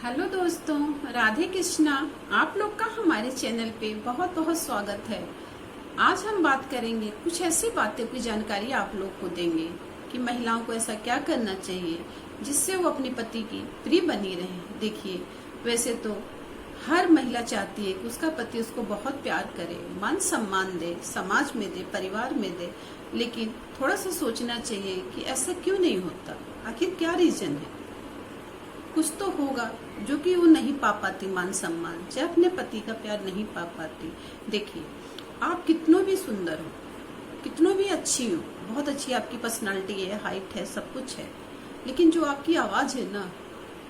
Hello दोस्तों, राधे कृष्णा। आप लोग का हमारे चैनल पे बहुत बहुत स्वागत है। आज हम बात करेंगे, कुछ ऐसी बातें की जानकारी आप लोग को देंगे कि महिलाओं को ऐसा क्या करना चाहिए जिससे वो अपने पति की प्रिय बनी रहे। देखिए, वैसे तो हर महिला चाहती है कि उसका पति उसको बहुत प्यार करे, मान सम्मान दे, समाज में दे, परिवार में दे, लेकिन थोड़ा सा सोचना चाहिए कि ऐसा क्यों नहीं होता। आखिर क्या रीजन है? कुछ तो होगा जो कि वो नहीं पा पाती, मान सम्मान, चाहे अपने पति का प्यार नहीं पा पाती। देखिए, आप कितनों भी सुंदर हो, कितनों भी अच्छी हो, बहुत अच्छी आपकी पर्सनालिटी है, हाइट है, सब कुछ है, लेकिन जो आपकी आवाज है ना,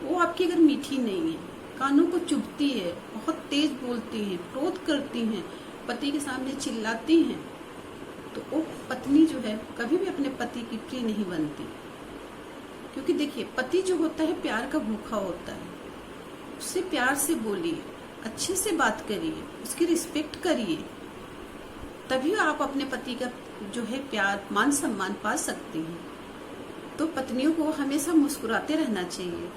वो आपकी अगर मीठी नहीं है, कानों को चुभती है, बहुत तेज बोलती हैं, क्रोध करती हैं, पति के सामने चिल्लाती हैं, तो वो पत्नी जो है कभी भी अपने पति की प्रिय नहीं बनती। क्योंकि देखिए, पति जो होता है प्यार का भूखा होता है। उससे प्यार से बोलिए, अच्छे से बात करिए, उसकी रिस्पेक्ट करिए, तभी आप अपने पति का जो है प्यार, मान सम्मान पा सकती हैं। तो पत्नियों को हमेशा मुस्कुराते रहना चाहिए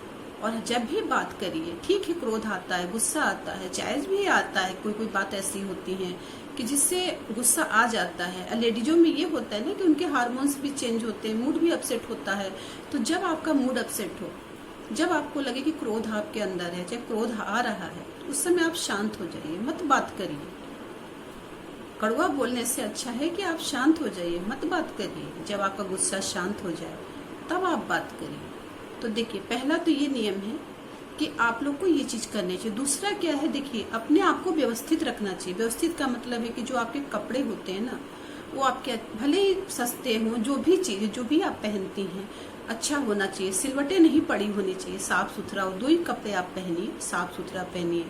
और जब भी बात करिए, ठीक है, क्रोध आता है, गुस्सा आता है, जायज भी आता है, कोई कोई बात ऐसी होती है कि जिससे गुस्सा आ जाता है। लेडीजों में ये होता है ना कि उनके हार्मोन्स भी चेंज होते हैं, मूड भी अपसेट होता है। तो जब आपका मूड अपसेट हो, जब आपको लगे कि क्रोध आपके अंदर है, चाहे क्रोध आ रहा है, तो उस समय आप शांत हो जाइए, मत बात करिए। कड़वा बोलने से अच्छा है कि आप शांत हो जाइए, मत बात करिए। जब आपका गुस्सा शांत हो जाए तब आप बात करिए। तो देखिए, पहला तो ये नियम है कि आप लोग को ये चीज करनी चाहिए। दूसरा क्या है, देखिए, अपने आप को व्यवस्थित रखना चाहिए। व्यवस्थित का मतलब है कि जो आपके कपड़े होते हैं ना, वो आपके भले ही सस्ते हों, जो भी चीज जो भी आप पहनती हैं, अच्छा होना चाहिए, सिलवटें नहीं पड़ी होनी चाहिए, साफ सुथरा हो। दो ही कपड़े आप पहनिए, साफ सुथरा पहनिए,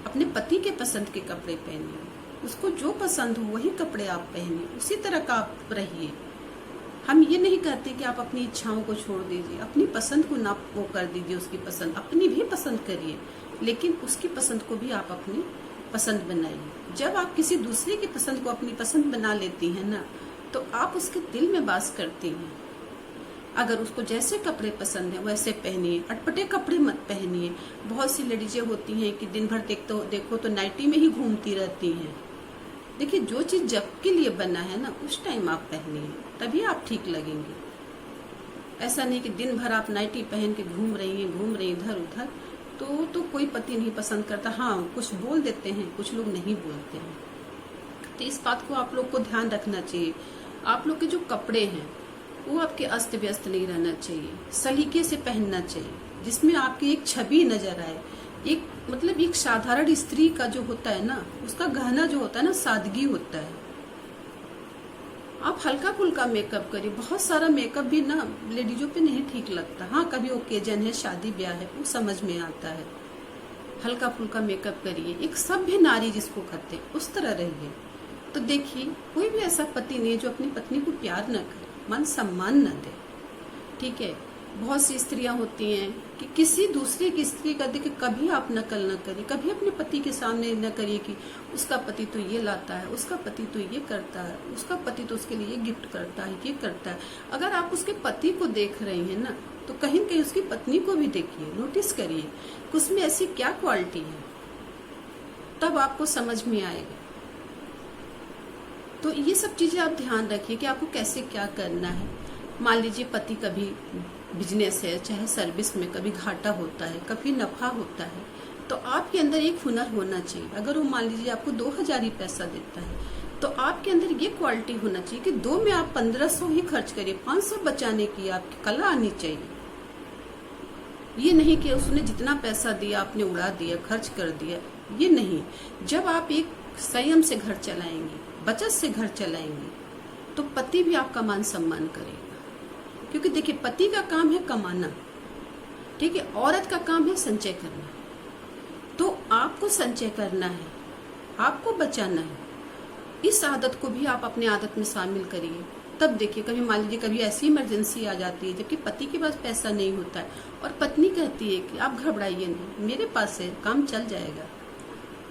अपने पति के पसंद के कपड़े पहनिए, उसको जो पसंद हो वही कपड़े आप पहनिए, उसी तरह का आप रहिए। हम ये नहीं कहते कि आप अपनी इच्छाओं को छोड़ दीजिए, अपनी पसंद को ना वो कर दीजिए, उसकी पसंद, अपनी भी पसंद करिए, लेकिन उसकी पसंद को भी आप अपनी पसंद बनाइए। जब आप किसी दूसरे की पसंद को अपनी पसंद बना लेती हैं ना, तो आप उसके दिल में वास करती हैं। अगर उसको जैसे कपड़े पसंद है वैसे पहनिए, अटपटे कपड़े मत पहनिए। बहुत सी लेडीजें होती हैं कि दिन भर देखो तो नाइटी में ही घूमती रहती हैं। देखिए, जो चीज जब के लिए बना है ना, उस टाइम आप पहनिए, तभी आप ठीक लगेंगे। ऐसा नहीं कि दिन भर आप नाइटी पहन के घूम रही हैं इधर उधर, तो कोई पति नहीं पसंद करता। हाँ, कुछ बोल देते हैं, कुछ लोग नहीं बोलते हैं। तो इस बात को आप लोग को ध्यान रखना चाहिए। आप लोग के जो कपड़े हैं वो आपके अस्त व्यस्त नहीं रहना चाहिए, सलीके से पहनना चाहिए, जिसमें आपकी एक छवि नजर आए। एक मतलब एक साधारण स्त्री का जो होता है ना, उसका गहना जो होता है ना, सादगी होता है। आप हल्का फुल्का मेकअप करिए। बहुत सारा मेकअप भी ना लेडीजों पे नहीं ठीक लगता। हाँ, कभी ओकेजन है, शादी ब्याह है, वो समझ में आता है। हल्का फुल्का मेकअप करिए, एक सभ्य नारी जिसको कहते हैं, उस तरह रहिए। तो देखिए, कोई भी ऐसा पति नहीं है जो अपनी पत्नी को प्यार न करे, मान सम्मान न दे। ठीक है, बहुत सी स्त्रियां होती हैं कि किसी दूसरे की स्त्री का देख कभी आप नकल न करिए, कभी अपने पति के सामने न करिए कि उसका पति तो ये लाता है, उसका पति तो ये करता है, उसका पति तो उसके लिए गिफ्ट करता है, ये करता है। अगर आप उसके पति को देख रहे हैं ना, तो कहीं न कहीं उसकी पत्नी को भी देखिए, नोटिस करिए कि उसमें ऐसी क्या क्वालिटी है, तब आपको समझ में आएगा। तो ये सब चीजें आप ध्यान रखिए कि आपको कैसे क्या करना है। मान लीजिए पति कभी बिजनेस है, चाहे सर्विस में कभी घाटा होता है, कभी नफा होता है, तो आपके अंदर एक हुनर होना चाहिए। अगर वो मान लीजिए आपको 2000 ही पैसा देता है, तो आपके अंदर ये क्वालिटी होना चाहिए कि 2 में आप 1500 ही खर्च करिए, 500 बचाने की आपकी कला आनी चाहिए। ये नहीं कि उसने जितना पैसा दिया आपने उड़ा दिया, खर्च कर दिया, ये नहीं। जब आप एक संयम से घर चलाएंगे, बचत से घर चलाएंगे, तो पति भी आपका मान सम्मान करेगा। क्योंकि देखिए, पति का काम है कमाना, ठीक है, औरत का काम है संचय करना। तो आपको संचय करना है, आपको बचाना है। इस आदत को भी आप अपने आदत में शामिल करिए। तब देखिए, कभी मान लीजिए कभी ऐसी इमरजेंसी आ जाती है जबकि पति के पास पैसा नहीं होता है और पत्नी कहती है कि आप घबराइए नहीं, मेरे पास है, काम चल जाएगा,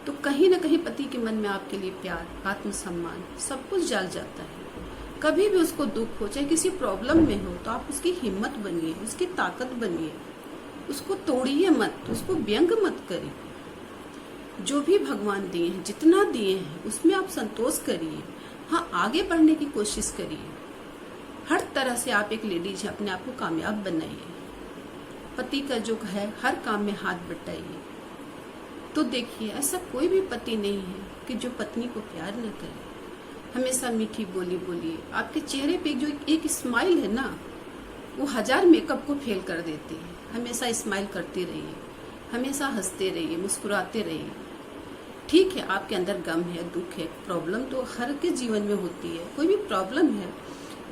तो कहीं ना कहीं पति के मन में आपके लिए प्यार, आत्मसम्मान, सब कुछ जल जाता है। कभी भी उसको दुख हो, चाहे किसी प्रॉब्लम में हो, तो आप उसकी हिम्मत बनिए, उसकी ताकत बनिए। उसको तोड़िए मत, उसको व्यंग मत करिए। जो भी भगवान दिए हैं, जितना दिए हैं, उसमें आप संतोष करिए। हाँ, आगे बढ़ने की कोशिश करिए। हर तरह से आप एक लेडीज हैं, अपने आप को कामयाब बनाइए। पति का जो है हर काम में हाथ बटाइए। तो देखिए, ऐसा कोई भी पति नहीं है कि जो पत्नी को प्यार न करे। हमेशा मीठी बोली बोलिए। आपके चेहरे पे जो एक स्माइल है ना, वो 1000 मेकअप को फेल कर देती है। हमेशा स्माइल करते रहिए, हमेशा हंसते रहिए, मुस्कुराते रहिए। ठीक है, आपके अंदर गम है, दुख है, प्रॉब्लम तो हर के जीवन में होती है। कोई भी प्रॉब्लम है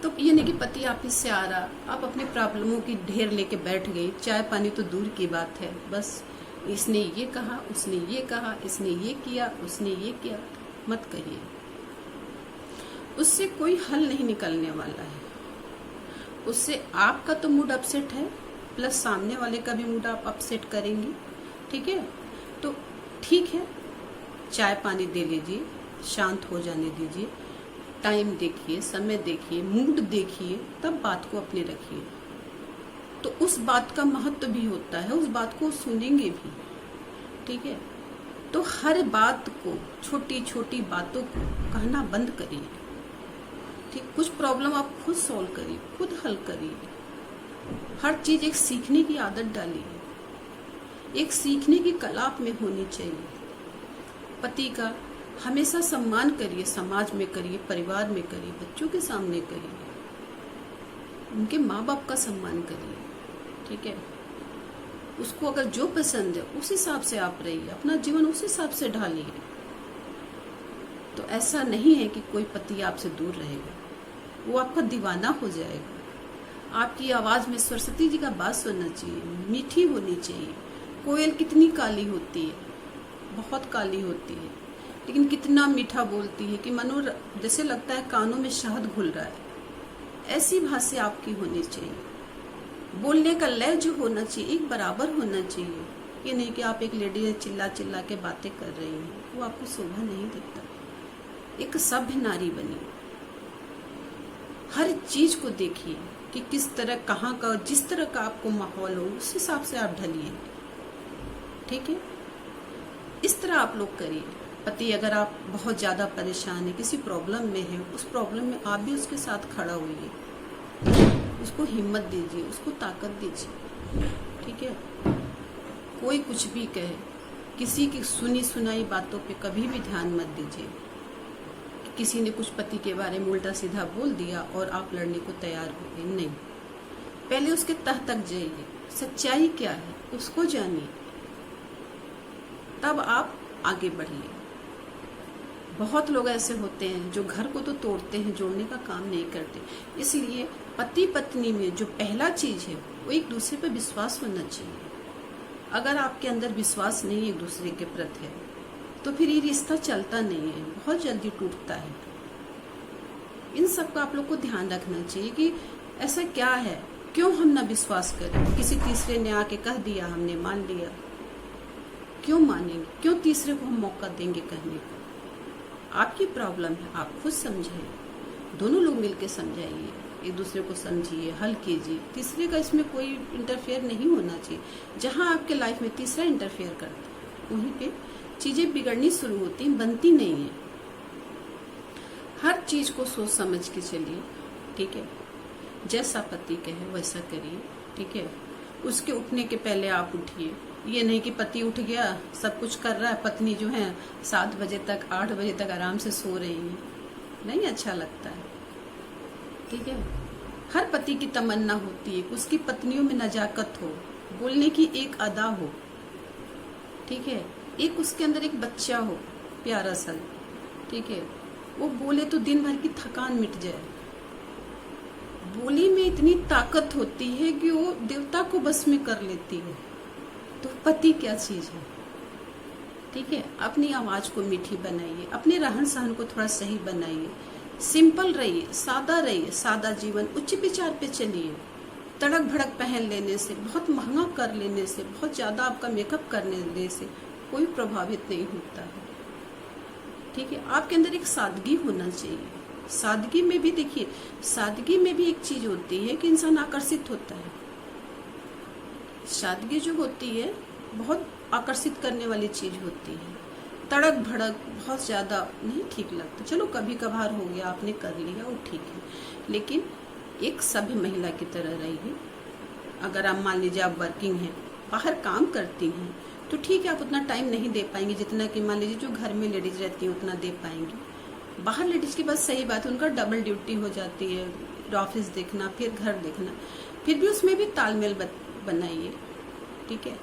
तो ये नहीं कि पति ऑफिस से आ रहा, आप अपने प्रॉब्लमों की ढेर लेके बैठ गई। चाय पानी तो दूर की बात है, बस इसने ये कहा, उसने ये कहा, इसने ये किया, उसने ये किया, मत कहिए। उससे कोई हल नहीं निकलने वाला है। उससे आपका तो मूड अपसेट है, प्लस सामने वाले का भी मूड आप अपसेट करेंगी। ठीक है, तो ठीक है, चाय पानी दे लीजिए, शांत हो जाने दीजिए, टाइम देखिए, समय देखिए, मूड देखिए, तब बात को अपने रखिए। तो उस बात का महत्व भी होता है, उस बात को सुनेंगे भी। ठीक है, तो हर बात को, छोटी छोटी बातों को कहना बंद करिए। ठीक, कुछ प्रॉब्लम आप खुद सॉल्व करिए, खुद हल करिए। हर चीज एक सीखने की आदत डालिए। एक सीखने की कला आप में होनी चाहिए। पति का हमेशा सम्मान करिए, समाज में करिए, परिवार में करिए, बच्चों के सामने करिए, उनके माँ बाप का सम्मान करिए। ठीक है, उसको अगर जो पसंद है उस हिसाब से आप रहिए, अपना जीवन उस हिसाब से ढालिए। तो ऐसा नहीं है कि कोई पति आपसे दूर रहेगा, वो आपका दीवाना हो जाएगा। आपकी आवाज में सरस्वती जी का बात सुनना चाहिए, मीठी होनी चाहिए। कोयल कितनी काली होती है, बहुत काली होती है, लेकिन कितना मीठा बोलती है कि मनो जैसे लगता है कानों में शहद घुल रहा है। ऐसी भाषा आपकी होनी चाहिए। बोलने का लय जो होना चाहिए एक बराबर होना चाहिए। ये नहीं कि आप एक लेडी चिल्ला चिल्ला के बातें कर रही हैं, वो आपको शोभा नहीं देता। एक सभ्य नारी बनिए। हर चीज को देखिए कि किस तरह, कहाँ का, जिस तरह का आपको माहौल हो उस हिसाब से आप ढलिए। ठीक है, इस तरह आप लोग करिए। पति अगर आप बहुत ज्यादा परेशान है, किसी प्रॉब्लम में है, उस प्रॉब्लम में आप भी उसके साथ खड़ा होइए, उसको हिम्मत दीजिए, उसको ताकत दीजिए। ठीक है, कोई कुछ भी कहे, किसी की सुनी सुनाई बातों पे कभी भी ध्यान मत दीजिए। किसी ने कुछ पति के बारे में उल्टा सीधा बोल दिया और आप लड़ने को तैयार हो गए, नहीं। पहले उसके तह तक जाइए, सच्चाई क्या है उसको जानिए, तब आप आगे बढ़िए। बहुत लोग ऐसे होते हैं जो घर को तो तोड़ते हैं, जोड़ने का काम नहीं करते। इसलिए पति पत्नी में जो पहला चीज है वो एक दूसरे पर विश्वास होना चाहिए। अगर आपके अंदर विश्वास नहीं एक दूसरे के प्रति है तो फिर ये रिश्ता चलता नहीं है, बहुत जल्दी टूटता है। इन सब का आप लोग को ध्यान रखना चाहिए कि ऐसा क्या है, क्यों हम ना विश्वास करें। किसी तीसरे ने आके कह दिया, हमने मान लिया, क्यों मानेंगे, क्यों तीसरे को हम मौका देंगे कहने को। आपकी प्रॉब्लम है, आप खुद समझिए, दोनों लोग मिलकर समझाइए, एक दूसरे को समझिए, हल कीजिए। तीसरे का इसमें कोई इंटरफेयर नहीं होना चाहिए। जहां आपके लाइफ में तीसरा इंटरफेयर करता है वहीं पे चीजें बिगड़नी शुरू होती हैं, बनती नहीं है। हर चीज को सोच समझ के चलिए। ठीक है, जैसा पति कहे वैसा करिए। ठीक है, उसके उठने के पहले आप उठिए। ये नहीं कि पति उठ गया, सब कुछ कर रहा है, पत्नी जो है 7 बजे तक 8 बजे तक आराम से सो रही है, नहीं अच्छा लगता है। ठीक है, हर पति की तमन्ना होती है उसकी पत्नियों में नजाकत हो, बोलने की एक अदा हो। ठीक है, एक उसके अंदर एक बच्चा हो प्यारा सा। ठीक है, वो बोले तो दिन भर की थकान मिट जाए। बोली में इतनी ताकत होती है कि वो देवता को बस में कर लेती है। तो पति क्या चीज है। ठीक है, अपनी आवाज को मीठी बनाइए, अपने रहन सहन को थोड़ा सही बनाइए, सिंपल रहिए, सादा रहिए। सादा जीवन, उच्च विचार पे चलिए। तड़क भड़क पहन लेने से, बहुत महंगा कर लेने से, बहुत ज्यादा आपका मेकअप करने से कोई प्रभावित नहीं होता है। ठीक है, आपके अंदर एक सादगी होना चाहिए। सादगी में भी देखिए, सादगी में भी एक चीज होती है कि इंसान आकर्षित होता है। सादगी जो होती है बहुत आकर्षित करने वाली चीज होती है। तड़क भड़क बहुत ज्यादा नहीं ठीक लगता। चलो कभी कभार हो गया, आपने कर लिया, वो ठीक है, लेकिन एक सभ्य महिला की तरह रहिए। अगर आप मान लीजिए आप वर्किंग हैं, बाहर काम करती हैं, तो ठीक है, आप उतना टाइम नहीं दे पाएंगे जितना कि मान लीजिए जो घर में लेडीज रहती हैं उतना दे पाएंगी। बाहर लेडीज की बात सही बात है, उनका डबल ड्यूटी हो जाती है, ऑफिस देखना फिर घर देखना, फिर भी उसमें भी तालमेल बनाइए। ठीक है,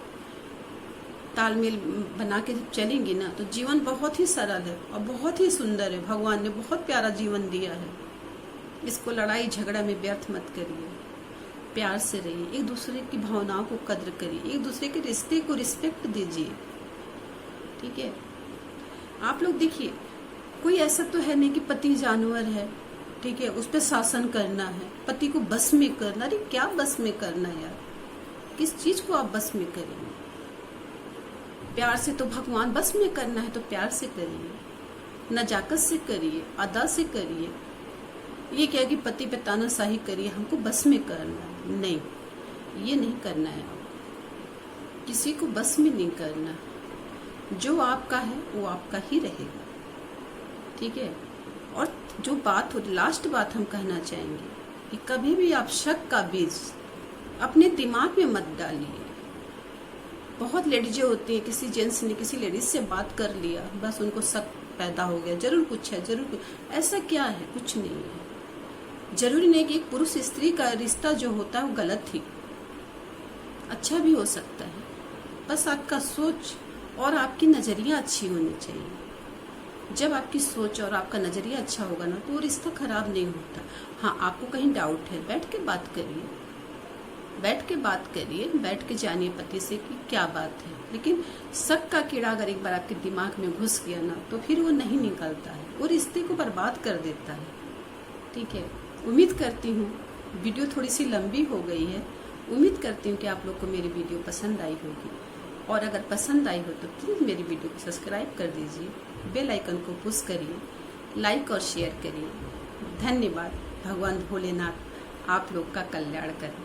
तालमेल बना के जब चलेंगी ना तो जीवन बहुत ही सरल है और बहुत ही सुंदर है। भगवान ने बहुत प्यारा जीवन दिया है। इसको लड़ाई झगड़ा में व्यर्थ मत करिए, प्यार से रहिए, एक दूसरे की भावनाओं को कद्र करिए, एक दूसरे के रिश्ते को रिस्पेक्ट दीजिए। ठीक है, आप लोग देखिए, कोई ऐसा तो है नहीं कि पति जानवर है, ठीक है, उस पर शासन करना है, पति को बस में करना। अरे क्या बस में करना यार, किस चीज को आप बस में करेंगे? प्यार से तो भगवान, बस में करना है तो प्यार से करिए, नजाकत से करिए, अदा से करिए। ये क्या कि पति पे तानाशाही करिए, हमको बस में करना है, नहीं, ये नहीं करना है। किसी को बस में नहीं करना, जो आपका है वो आपका ही रहेगा। ठीक है, और जो बात हो, लास्ट बात हम कहना चाहेंगे कि कभी भी आप शक का बीज अपने दिमाग में मत डालिए। बहुत लेडीजें होती हैं, किसी जेंट्स ने किसी लेडीज से बात कर लिया, बस उनको शक पैदा हो गया, जरूर कुछ है, जरूर कुछ। ऐसा क्या है? कुछ नहीं है। जरूरी नहीं कि एक पुरुष स्त्री का रिश्ता जो होता है वो गलत ही, अच्छा भी हो सकता है। बस आपका सोच और आपकी नजरिया अच्छी होनी चाहिए। जब आपकी सोच और आपका नजरिया अच्छा होगा ना तो वो रिश्ता खराब नहीं होता। हाँ, आपको कहीं डाउट है, बैठ के बात करिए, बैठ के बात करिए, बैठ के जानिए पति से कि क्या बात है। लेकिन शक का कीड़ा अगर एक बार आपके दिमाग में घुस गया ना तो फिर वो नहीं निकलता है, वो रिश्ते को बर्बाद कर देता है। ठीक है, उम्मीद करती हूँ वीडियो थोड़ी सी लंबी हो गई है। उम्मीद करती हूँ कि आप लोग को मेरी वीडियो पसंद आई होगी, और अगर पसंद आई हो तो प्लीज़ मेरी वीडियो को सब्सक्राइब कर दीजिए, बेल आइकन को पुश करिए, लाइक और शेयर करिए। धन्यवाद। भगवान भोलेनाथ आप लोग का कल्याण करें।